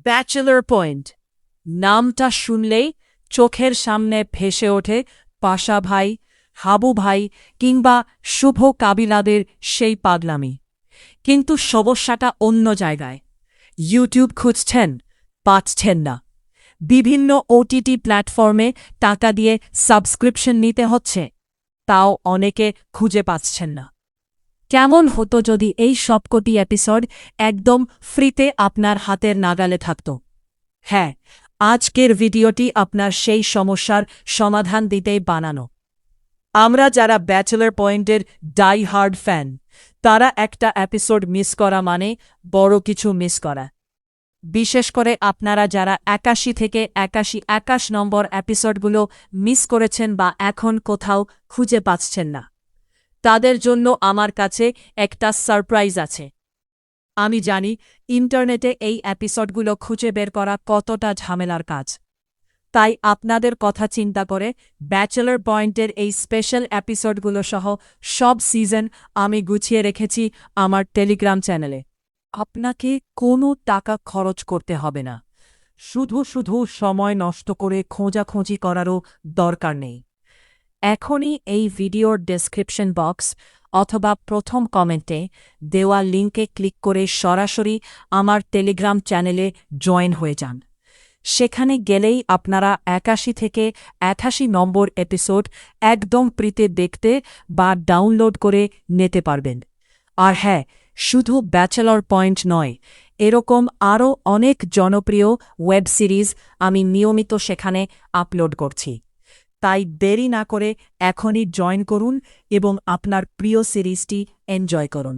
Bachelor point নামটা শুনলেই চোখের সামনে ভেসে ওঠে পাশা ভাই, হাবু ভাই কিংবা শুভ কাবিলাদের সেই পাগলামি। কিন্তু সমস্যাটা অন্য জায়গায়। ইউটিউব খুঁজছেন, পাচ্ছেন না। বিভিন্ন ওটিটি প্ল্যাটফর্মে টাকা দিয়ে সাবস্ক্রিপশন নিতে হচ্ছে, তাও অনেকে খুঁজে পাচ্ছেন না। কেমন হতো যদি এই সবকটি এপিসোড একদম ফ্রিতে আপনার হাতের নাগালে থাকত? হ্যাঁ, আজকের ভিডিওটি আপনার সেই সমস্যার সমাধান দিতেই বানানো। আমরা যারা ব্যাচেলর পয়েন্টের ডাই হার্ড ফ্যান, তারা একটা এপিসোড মিস করা মানে বড় কিছু মিস করা। বিশেষ করে আপনারা যারা ৮১ থেকে ৮১ নম্বর এপিসোডগুলো মিস করেছেন বা এখন কোথাও খুঁজে পাচ্ছেন না, তাদের জন্য আমার কাছে একটা সারপ্রাইজ আছে। আমি জানি ইন্টারনেটে এই এপিসোডগুলো খুঁজে বের করা কতটা ঝামেলার কাজ। তাই আপনাদের কথা চিন্তা করে ব্যাচেলর পয়েন্টের এই স্পেশাল এপিসোডগুলো সহ সব সিজন আমি গুছিয়ে রেখেছি আমার টেলিগ্রাম চ্যানেলে। আপনাকে কোনো টাকা খরচ করতে হবে না, শুধু শুধু সময় নষ্ট করে খোঁজাখুঁজি করারও দরকার নেই। এখনই এই ভিডিওর ডেসক্রিপশন বক্স অথবা প্রথম কমেন্টে দেওয়া লিঙ্কে ক্লিক করে সরাসরি আমার টেলিগ্রাম চ্যানেলে জয়েন হয়ে যান। সেখানে গেলেই আপনারা ৮১ থেকে ৮৮ নম্বর এপিসোড একদম ফ্রিতে দেখতে বা ডাউনলোড করে নিতে পারবেন। আর হ্যাঁ, শুধু ব্যাচেলর পয়েন্ট নয়, এরকম আরও অনেক জনপ্রিয় ওয়েব সিরিজ আমি নিয়মিত সেখানে আপলোড করছি। তাই দেরি না করে এখনই জয়েন করুন এবং আপনার প্রিয় সিরিজটি এনজয় করুন।